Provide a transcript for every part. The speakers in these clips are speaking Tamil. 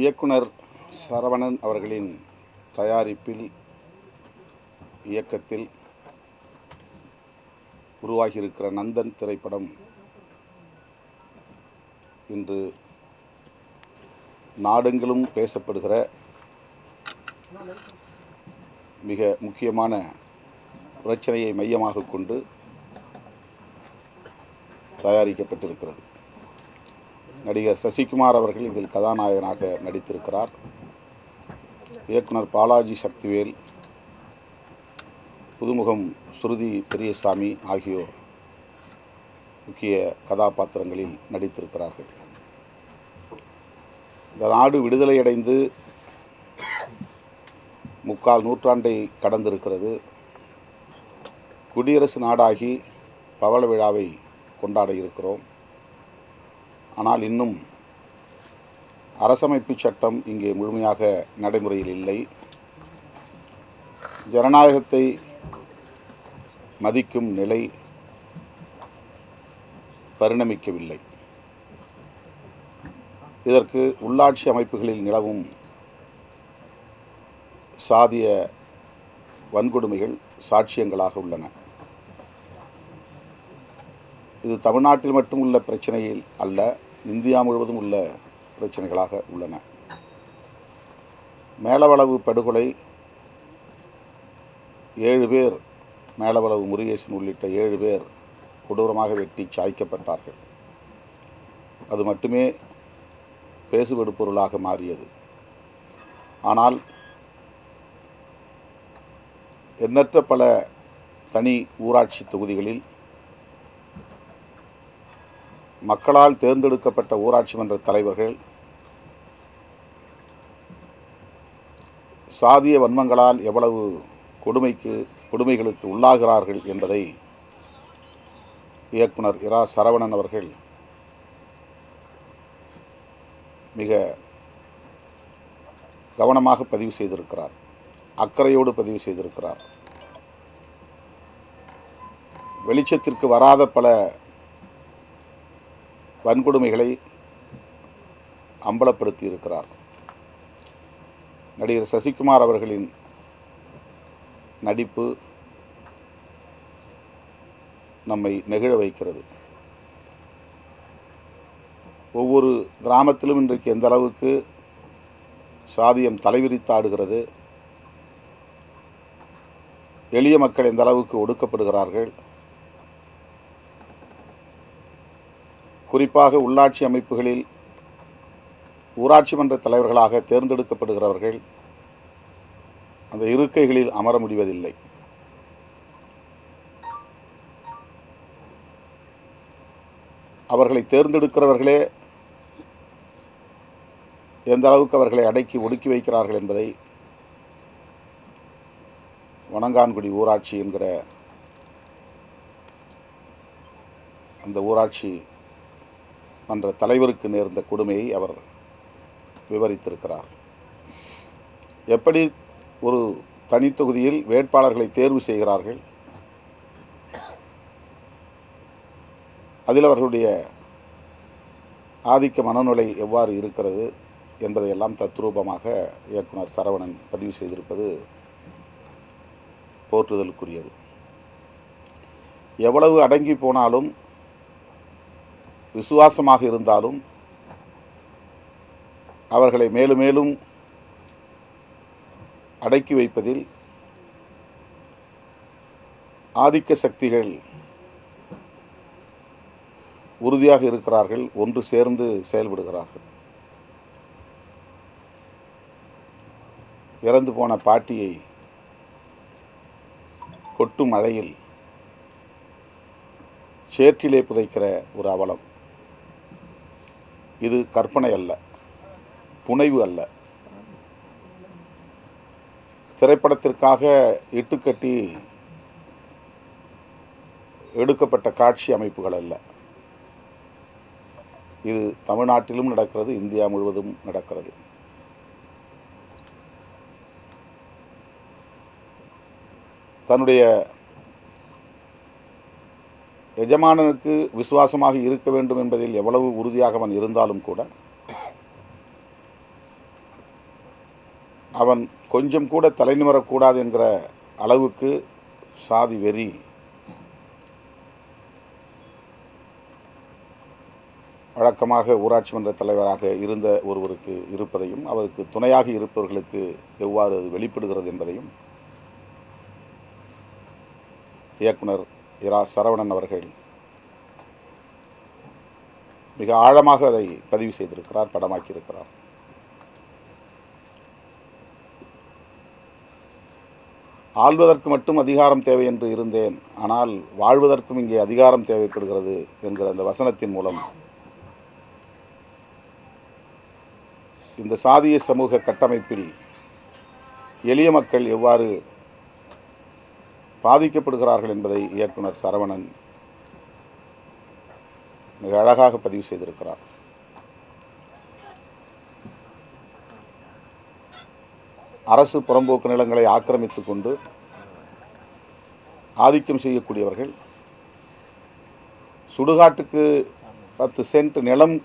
இயக்குனர் சரவணன் அவர்களின் தயாரிப்பில் இயக்கத்தில் உருவாகியிருக்கிற நந்தன் திரைப்படம் இன்று நாடெங்கிலும் பேசப்படுகிற மிக முக்கியமான பிரச்சனையை மையமாக கொண்டு தயாரிக்கப்பட்டிருக்கிறது. நடிகர் சசிகுமார் அவர்கள் இதில் கதாநாயகனாக நடித்திருக்கிறார். இயக்குனர் பாலாஜி சக்திவேல், புதுமுகம் ஸ்ருதி பெரியசாமி ஆகியோர் முக்கிய கதாபாத்திரங்களில் நடித்திருக்கிறார்கள். இந்த நாடு விடுதலையடைந்து 3/4 நூற்றாண்டை கடந்திருக்கிறது. குடியரசு நாடாகி பவள விழாவை கொண்டாட இருக்கிறோம். ஆனால் இன்னும் அரசமைப்பு சட்டம் இங்கே முழுமையாக நடைமுறையில் இல்லை. ஜனநாயகத்தை மதிக்கும் நிலை பரிணமிக்கவில்லை. இதற்கு உள்ளாட்சி அமைப்புகளில் நிலவும் சாதிய வன்கொடுமைகள் சாட்சியங்களாக உள்ளன. இது தமிழ்நாட்டில் மட்டும் உள்ள பிரச்சனையில் அல்ல, இந்தியா முழுவதும் உள்ள பிரச்சனைகளாக உள்ளன. மேலவளவு படுகொலை, 7 பேர், மேலவளவு முருகேசன் உள்ளிட்ட 7 பேர் கொடூரமாக வெட்டி சாய்க்கப்பட்டார்கள். அது மட்டுமே பேசுபடு பொருளாக மாறியது. ஆனால் எண்ணற்ற பல தனி ஊராட்சி தொகுதிகளில் மக்களால் தேர்ந்தெடுக்கப்பட்ட ஊராட்சி மன்ற தலைவர்கள் சாதிய வன்மங்களால் எவ்வளவு கொடுமைகளுக்கு உள்ளாகிறார்கள் என்பதை இயக்குனர் இரா சரவணன் அவர்கள் மிக கவனமாக பதிவு செய்திருக்கிறார், அக்கறையோடு பதிவு செய்திருக்கிறார். வெளிச்சத்திற்கு வராத பல வன்கொடுமைகளை அம்பலப்படுத்தி இருக்கிறார். நடிகர் சசிகுமார் அவர்களின் நடிப்பு நம்மை நெகிழ வைக்கிறது. ஒவ்வொரு கிராமத்திலும் இன்றைக்கு எந்த அளவுக்கு சாதியம் தலைவிரித்தாடுகிறது, எளிய மக்கள் எந்த அளவுக்கு ஒடுக்கப்படுகிறார்கள், குறிப்பாக உள்ளாட்சி அமைப்புகளில் ஊராட்சி மன்ற தலைவர்களாக தேர்ந்தெடுக்கப்படுகிறவர்கள் அந்த இருக்கைகளில் அமர முடிவதில்லை. அவர்களை தேர்ந்தெடுக்கிறவர்களே எந்த அளவுக்கு அவர்களை அடக்கி ஒடுக்கி வைக்கிறார்கள் என்பதை வணங்கான்குடி ஊராட்சி என்கிற அந்த ஊராட்சி மன்ற தலைவருக்கு நேர்ந்த கொடுமையை அவர் விவரித்திருக்கிறார். எப்படி ஒரு தனித்தொகுதியில் வேட்பாளர்களை தேர்வு செய்கிறார்கள், அதில் அவர்களுடைய ஆதிக்க மனநிலை எவ்வாறு இருக்கிறது என்பதையெல்லாம் தத்ரூபமாக இயக்குனர் சரவணன் பதிவு செய்திருப்பது போற்றுதலுக்குரியது. எவ்வளவு அடங்கி போனாலும், விசுவாசமாக இருந்தாலும் அவர்களை மேலும் மேலும் அடக்கி வைப்பதில் ஆதிக்க சக்திகள் உறுதியாக இருக்கிறார்கள், ஒன்று சேர்ந்து செயல்படுகிறார்கள். இறந்து போன பாட்டியை கொட்டும் மழையில் சேற்றிலே புதைக்கிற ஒரு அவலம். இது கற்பனை அல்ல, புனைவு அல்ல. திரைப்படத்திற்காக இட்டுக்கட்டி எடுக்கப்பட்ட காட்சி அமைப்புகள் அல்ல. இது தமிழ்நாட்டிலும் நடக்கிறது, இந்தியா முழுவதும் நடக்கிறது. தன்னுடைய எஜமானனுக்கு விசுவாசமாக இருக்க வேண்டும் என்பதில் எவ்வளவு உறுதியாக அவன் இருந்தாலும் கூட அவன் கொஞ்சம் கூட தலைநிமிரக்கூடாது என்கிற அளவுக்கு சாதி வெறி வழக்கமாக ஊராட்சி மன்ற தலைவராக இருந்த ஒருவருக்கு இருப்பதையும் அவருக்கு துணையாக இருப்பவர்களுக்கு எவ்வாறு அது வெளிப்படுகிறது என்பதையும் இயக்குனர் இரா சரவணன் அவர்கள் மிக ஆழமாக அதை பதிவு செய்திருக்கிறார், படமாக்கியிருக்கிறார். ஆள்வதற்கு மட்டும் அதிகாரம் தேவை என்று இருந்தேன், ஆனால் வாழ்வதற்கும் இங்கே அதிகாரம் தேவைப்படுகிறது என்கிற அந்த வசனத்தின் மூலம் இந்த சாதிய சமூக கட்டமைப்பில் எளிய மக்கள் எவ்வாறு பாதிக்கப்படுகிறார்கள் என்பதை இயக்குனர் சரவணன் மிக அழகாக பதிவு செய்திருக்கிறார். அரசு புறம்போக்கு நிலங்களை ஆக்கிரமித்து கொண்டு ஆதிக்கம் செய்யக்கூடியவர்கள் சுடுகாட்டுக்கு 10 சென்ட் நிலம்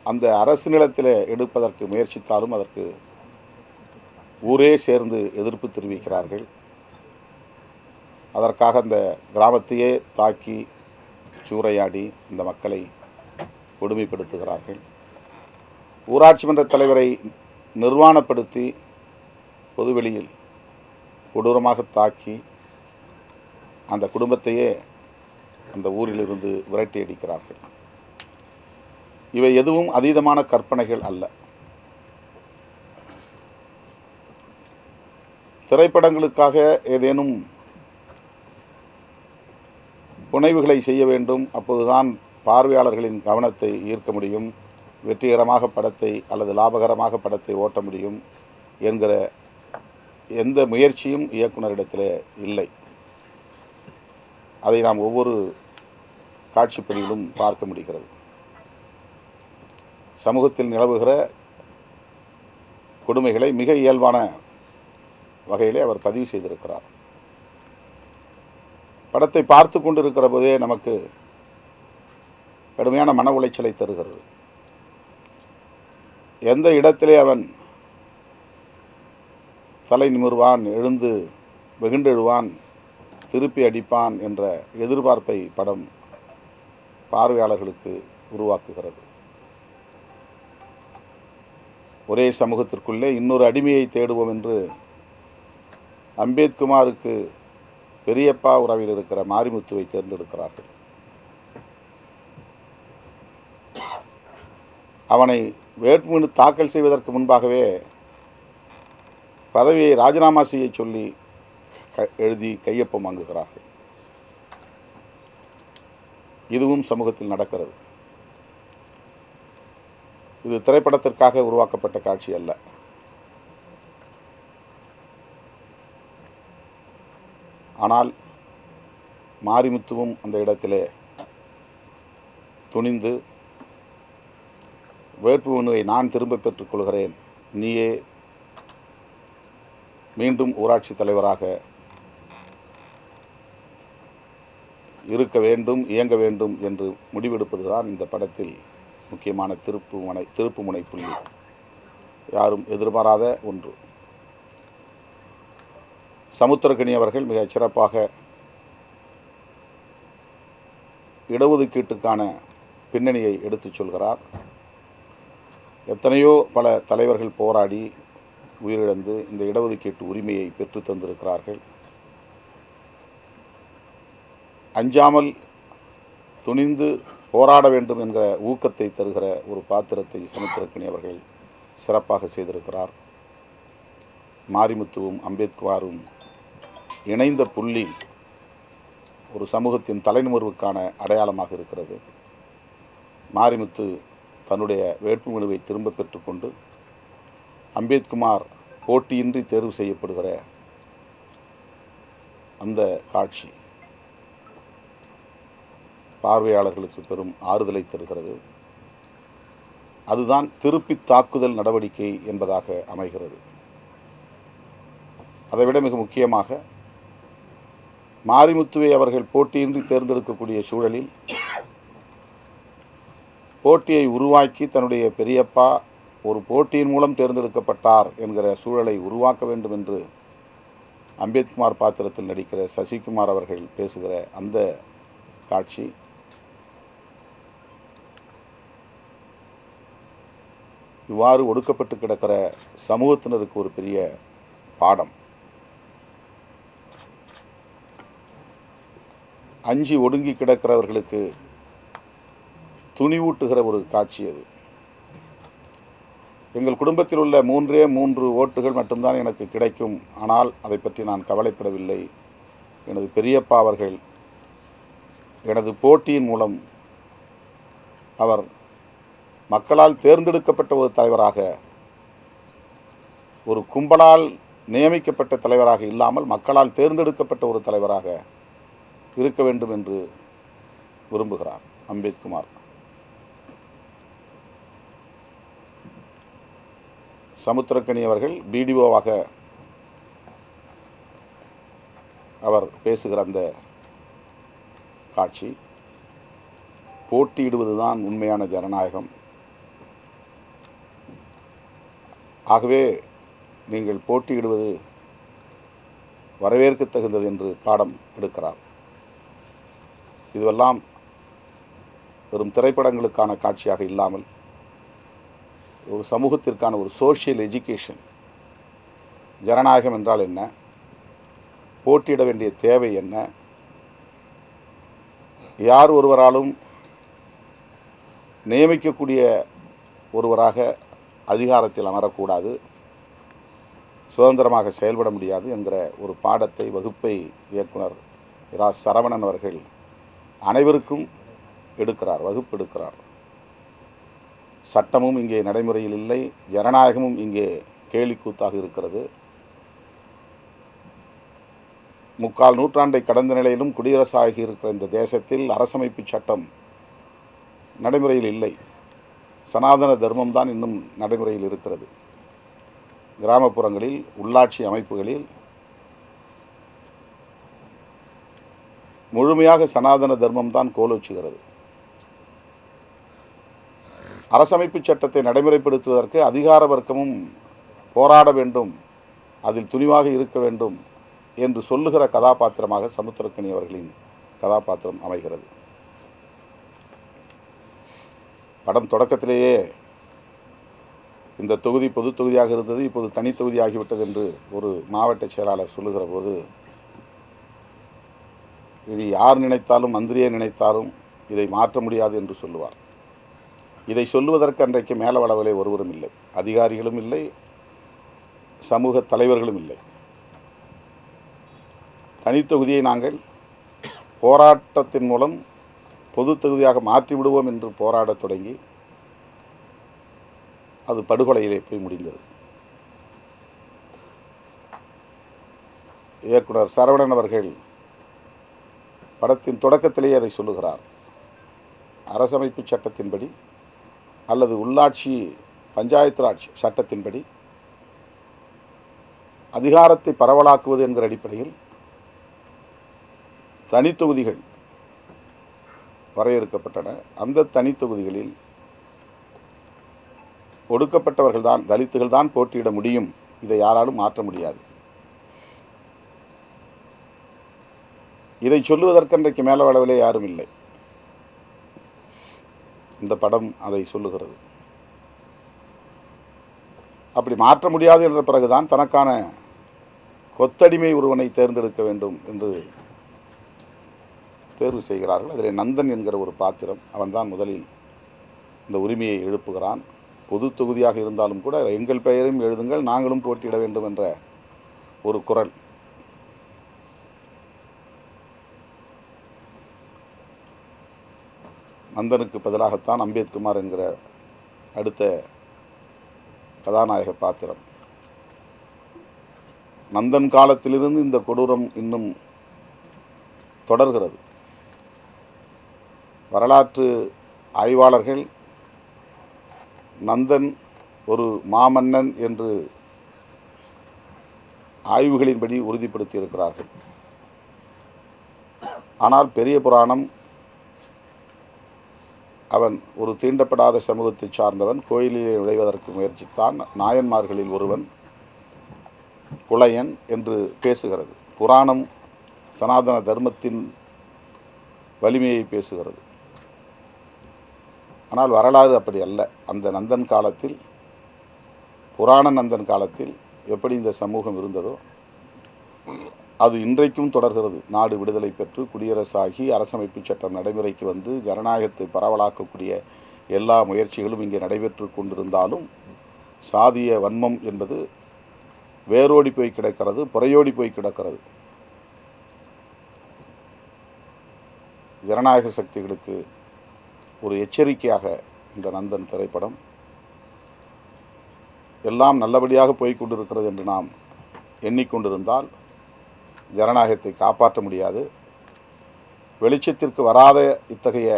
அந்த அரசு நிலத்தில் எடுப்பதற்கு முயற்சித்தாலும் அதற்கு ஊரே சேர்ந்து எதிர்ப்பு தெரிவிக்கிறார்கள். அதற்காக அந்த கிராமத்தையே தாக்கி சூறையாடி இந்த மக்களை கொடுமைப்படுத்துகிறார்கள். ஊராட்சி மன்ற தலைவரை நிர்வாணப்படுத்தி பொதுவெளியில் கொடூரமாக தாக்கி அந்த குடும்பத்தையே அந்த ஊரிலிருந்து விரட்டி அடிக்கிறார்கள். இவை எதுவும் அதீதமான கற்பனைகள் அல்ல. திரைப்படங்களுக்காக ஏதேனும் புனைவுகளை செய்ய வேண்டும், அப்போதுதான் பார்வையாளர்களின் கவனத்தை ஈர்க்க முடியும், வெற்றிகரமாக படத்தை அல்லது லாபகரமாக படத்தை ஓட்ட முடியும் என்கிற எந்த முயற்சியும் இயக்குனரிடத்தில் இல்லை. அதை நாம் ஒவ்வொரு காட்சிப்பணியிலும் பார்க்க முடிகிறது. சமூகத்தில் நிலவுகிற கொடுமைகளை மிக இயல்பான வகையிலே அவர் பதிவு செய்திருக்கிறார். படத்தை பார்த்து கொண்டிருக்கிற போதே நமக்கு கடுமையான மன உளைச்சலை தருகிறது. எந்த இடத்திலே அவன் தலை நிமிர்வான், எழுந்து வெகுண்டெழுவான், திருப்பி அடிப்பான் என்ற எதிர்பார்ப்பை படம் பார்வையாளர்களுக்கு உருவாக்குகிறது. ஒரே சமூகத்திற்குள்ளே இன்னொரு அடிமையை தேடுவோம் என்று அம்பேத்குமாருக்கு பெரியப்பா உறவில் இருக்கிற மாரிமுத்துவை தேர்ந்தெடுக்கிறார்கள். அவனை வேட்புமனு தாக்கல் செய்வதற்கு முன்பாகவே பதவியை ராஜினாமா செய்ய சொல்லி எழுதி கையொப்பம் வாங்குகிறார்கள். இதுவும் சமூகத்தில் நடக்கிறது. இது திரைப்படத்திற்காக உருவாக்கப்பட்ட காட்சி அல்ல. ஆனால் மாரிமுத்துவும் அந்த இடத்திலே துணிந்து வேட்புமனுவை நான் திரும்ப பெற்றுக்கொள்கிறேன், நீயே மீண்டும் ஊராட்சி தலைவராக இருக்க வேண்டும், இயங்க வேண்டும் என்று முடிவெடுப்பதுதான் இந்த படத்தில் முக்கியமான திருப்புமுனை புள்ளி. யாரும் எதிர்பாராத ஒன்று. சமுத்திரக்கனி அவர்கள் மிக சிறப்பாக இடஒதுக்கீட்டுக்கான பின்னணியை எடுத்துச் சொல்கிறார். எத்தனையோ பல தலைவர்கள் போராடி உயிரிழந்து இந்த இடஒதுக்கீட்டு உரிமையை பெற்று தந்திருக்கிறார்கள். அஞ்சாமல் துணிந்து போராட வேண்டும் என்கிற ஊக்கத்தை தருகிற ஒரு பாத்திரத்தை சமுத்திரக்கனி அவர்கள் சிறப்பாக செய்திருக்கிறார். மாரிமுத்துவும் அம்பேத்கரும் இணைந்த புள்ளி ஒரு சமூகத்தின் தலைநிமிர்வுக்கான அடையாளமாக இருக்கிறது. மாரிமுத்து தன்னுடைய வேட்புமனுவை திரும்ப பெற்றுக்கொண்டு அம்பேத்குமார் போட்டியின்றி தேர்வு செய்யப்படுகிற அந்த காட்சி பார்வையாளர்களுக்கு பெரும் ஆறுதலை தருகிறது. அதுதான் திருப்பி தாக்குதல் நடவடிக்கை என்பதாக அமைகிறது. அதைவிட மிக முக்கியமாக மாரிமுத்துவை அவர்கள் போட்டியின்றி தேர்ந்தெடுக்கக்கூடிய சூழலில் போட்டியை உருவாக்கி தன்னுடைய பெரியப்பா ஒரு போட்டியின் மூலம் தேர்ந்தெடுக்கப்பட்டார் என்கிற சூழலை உருவாக்க வேண்டும் என்று அம்பேத்குமார் பாத்திரத்தில் நடிக்கிற சசிகுமார் அவர்கள் பேசுகிற அந்த காட்சி இவ்வாறு ஒடுக்கப்பட்டு கிடக்கிற சமூகத்தினருக்கு ஒரு பெரிய பாடம். அஞ்சி ஒடுங்கி கிடக்கிறவர்களுக்கு துணிவூட்டுகிற ஒரு காட்சி அது. எங்கள் குடும்பத்தில் உள்ள 3 ஓட்டுகள் மட்டும்தான் எனக்கு கிடைக்கும், ஆனால் அதை பற்றி நான் கவலைப்படவில்லை. எனது பெரியப்பா அவர்கள் எனது போட்டியின் மூலம் அவர் மக்களால் தேர்ந்தெடுக்கப்பட்ட ஒரு தலைவராக, ஒரு கும்பலால் நியமிக்கப்பட்ட தலைவராக இல்லாமல் மக்களால் தேர்ந்தெடுக்கப்பட்ட ஒரு தலைவராக இருக்க வேண்டும் என்று விரும்புகிறார் அம்பேத்குமார். சமுத்திரக்கனி அவர்கள் பிடிஓவாக அவர் பேசுகிற அந்த காட்சி, போட்டியிடுவதுதான் உண்மையான ஜனநாயகம், ஆகவே நீங்கள் போட்டியிடுவது வரவேற்க தகுந்தது என்று பாடம் எடுக்கிறார். இதுவெல்லாம் வெறும் திரைப்படங்களுக்கான காட்சியாக இல்லாமல் ஒரு சமூகத்திற்கான ஒரு சோஷியல் எஜுகேஷன். ஜனநாயகம் என்றால் என்ன, போட்டியிட வேண்டிய தேவை என்ன, யார் ஒருவராலும் நியமிக்கக்கூடிய ஒருவராக அதிகாரத்தில் அமரக்கூடாது, சுதந்திரமாக செயல்பட முடியாது என்கிற ஒரு பாடத்தை, வகுப்பை இயக்குனர் இரா சரவணன் அவர்கள் அனைவருக்கும் எடுக்கிறார், வகுப்பு எடுக்கிறார். சட்டமும் இங்கே நடைமுறையில் இல்லை, ஜனநாயகமும் இங்கே கேலிக்கூத்தாக இருக்கிறது. 3/4 நூற்றாண்டை கடந்த நிலையிலும் குடியரசாகி இருக்கிற இந்த தேசத்தில் அரசமைப்பு சட்டம் நடைமுறையில் இல்லை. சனாதன தர்மம் தான் இன்னும் நடைமுறையில் இருக்கிறது. கிராமப்புறங்களில், உள்ளாட்சி அமைப்புகளில் முழுமையாக சனாதன தர்மம் தான் கோலோச்சுகிறது. அரசமைப்பு சட்டத்தை நடைமுறைப்படுத்துவதற்கு அதிகார வர்க்கமும் போராட வேண்டும், அதில் துணிவாக இருக்க வேண்டும் என்று சொல்லுகிற கதாபாத்திரமாக சமுத்திரக்கனி அவர்களின் கதாபாத்திரம் அமைகிறது. படம் தொடக்கத்திலேயே இந்த தொகுதி பொது தொகுதியாக இருந்தது, இப்போது தனி தொகுதி ஆகிவிட்டது என்று ஒரு மாவட்ட செயலாளர் சொல்லுகிற போது, இது யார் நினைத்தாலும், மந்திரியை நினைத்தாலும் இதை மாற்ற முடியாது என்று சொல்லுவார். இதை சொல்லுவதற்கு அன்றைக்கு மேலவளவிலே ஒருவரும் இல்லை, அதிகாரிகளும் இல்லை, சமூக தலைவர்களும் இல்லை. தனித்தொகுதியை நாங்கள் போராட்டத்தின் மூலம் பொது தொகுதியாக மாற்றிவிடுவோம் என்று போராடத் தொடங்கி அது படுகொலையிலே போய் முடிந்தது. இயக்குனர் சரவணன் அவர்கள் படத்தின் தொடக்கத்திலேயே அதை சொல்லுகிறார். அரசமைப்பு சட்டத்தின்படி அல்லது உள்ளாட்சி பஞ்சாயத்து ராஜ் சட்டத்தின்படி அதிகாரத்தை பரவலாக்குவது என்கிற அடிப்படையில் தனித்தொகுதிகள் வரையறுக்கப்பட்டன. அந்த தனித்தொகுதிகளில் ஒடுக்கப்பட்டவர்கள் தான், தலித்துகள் தான் போட்டியிட முடியும், இதை யாராலும் மாற்ற முடியாது. இதை சொல்லுவதற்கு அன்றைக்கு மேலவளவிலே யாரும் இல்லை. இந்த படம் அதை சொல்லுகிறது. அப்படி மாற்ற முடியாது என்ற பிறகுதான் தனக்கான கொத்தடிமை ஒருவனை தேர்ந்தெடுக்க வேண்டும் என்று தேர்வு செய்கிறார்கள். அதில் நந்தன் என்கிற ஒரு பாத்திரம், அவன்தான் முதலில் இந்த உரிமையை எழுப்புகிறான். பொது தொகுதியாக இருந்தாலும் கூட எங்கள் பெயரையும் எழுதுங்கள், நாங்களும் போட்டியிட வேண்டும் என்ற ஒரு குரல். நந்தனுக்கு பதிலாகத்தான் அம்பேத்குமார் என்கிற அடுத்த கதாநாயக பாத்திரம். நந்தன் காலத்திலிருந்து இந்த கொடூரம் இன்னும் தொடர்கிறது. வரலாற்று ஆய்வாளர்கள் நந்தன் ஒரு மாமன்னன் என்று ஆய்வுகளின்படி உறுதிப்படுத்தி இருக்கிறார்கள். ஆனால் பெரிய புராணம் அவன் ஒரு தீண்டப்படாத சமூகத்தை சார்ந்தவன். கோயிலிலே நுழைவதற்கு முயற்சித்தான். நாயன்மார்களில் ஒருவன் புலையன் என்று பேசுகிறது. புராணம் சனாதன தர்மத்தின் வலிமையை பேசுகிறது. ஆனால் வரலாறு அப்படி அல்ல. அந்த நந்தன் காலத்தில், புராண நந்தன் காலத்தில் எப்படி இந்த சமூகம் இருந்ததோ அது இன்றைக்கும் தொடர்கிறது. நாடு விடுதலை பெற்று குடியரசாகி அரசமைப்பு சட்டம் நடைமுறைக்கு வந்து ஜனநாயகத்தை பரவலாக்கக்கூடிய எல்லா முயற்சிகளும் இங்கே நடைபெற்று கொண்டிருந்தாலும் சாதிய வன்மம் என்பது வேரோடி போய் கிடக்கிறது, புறையோடி போய் கிடக்கிறது. ஜனநாயக சக்திகளுக்கு ஒரு எச்சரிக்கையாக இந்த நந்தன் திரைப்படம். எல்லாம் நல்லபடியாக போய் கொண்டிருக்கிறது என்று நாம் எண்ணிக்கொண்டிருந்தால் ஜனநாயகத்தை காப்பாற்ற முடியாது. வெளிச்சத்திற்கு வராத இத்தகைய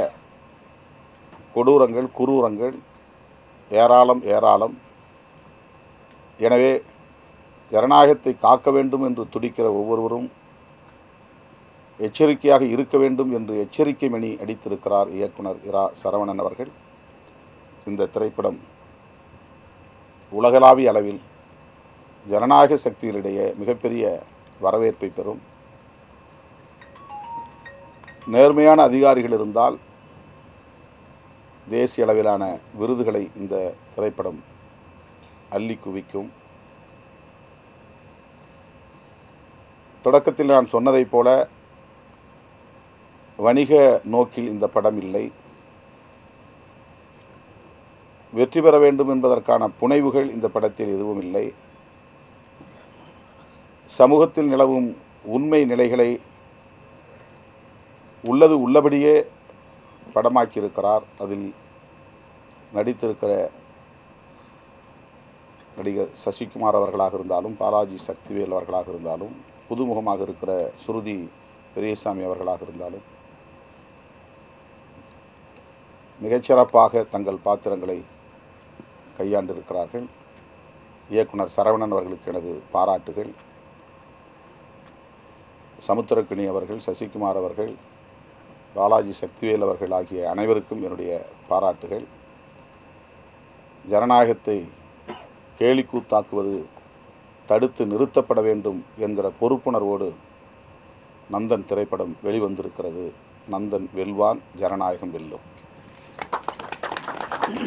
கொடூரங்கள், குரூரங்கள் ஏராளம் ஏராளம். எனவே ஜனநாயகத்தை காக்க வேண்டும் என்று துடிக்கிற ஒவ்வொருவரும் எச்சரிக்கையாக இருக்க வேண்டும் என்று எச்சரிக்கை மணி அடித்திருக்கிறார் இயக்குனர் இரா சரவணன் அவர்கள். இந்த திரைப்படம் உலகளாவிய அளவில் ஜனநாயக சக்திகளிடையே மிகப்பெரிய வரவேற்பை பெறும். நேர்மையான அதிகாரிகள் இருந்தால் தேசிய அளவிலான விருதுகளை இந்த திரைப்படம் அள்ளி குவிக்கும். தொடக்கத்தில் நான் சொன்னதைப் போல வணிக நோக்கில் இந்த படம் இல்லை. வெற்றி பெற வேண்டும் என்பதற்கான புனைவுகள் இந்த படத்தில் எதுவும் இல்லை. சமூகத்தில் நிலவும் உண்மை நிலைகளை உள்ளது உள்ளபடியே படமாக்கியிருக்கிறார். அதில் நடித்திருக்கிற நடிகர் சசிகுமார் அவர்களாக இருந்தாலும், பாலாஜி சக்திவேல் அவர்களாக இருந்தாலும், புதுமுகமாக இருக்கிற சுருதி பெரியசாமி அவர்களாக இருந்தாலும் மிகச்சிறப்பாக தங்கள் பாத்திரங்களை கையாண்டிருக்கிறார்கள். இயக்குனர் சரவணன் அவர்களுக்கு எனது பாராட்டுகள். சமுத்திரக்கனி அவர்கள், சசிகுமார் அவர்கள், பாலாஜி சக்திவேல் அவர்கள் ஆகிய அனைவருக்கும் என்னுடைய பாராட்டுகள். ஜனநாயகத்தை கேலிக்கூத்தாக்குவது தடுத்து நிறுத்தப்பட வேண்டும் என்கிற பொறுப்புணர்வோடு நந்தன் திரைப்படம் வெளிவந்திருக்கிறது. நந்தன் வெல்வான், ஜனநாயகம் வெல்லும்.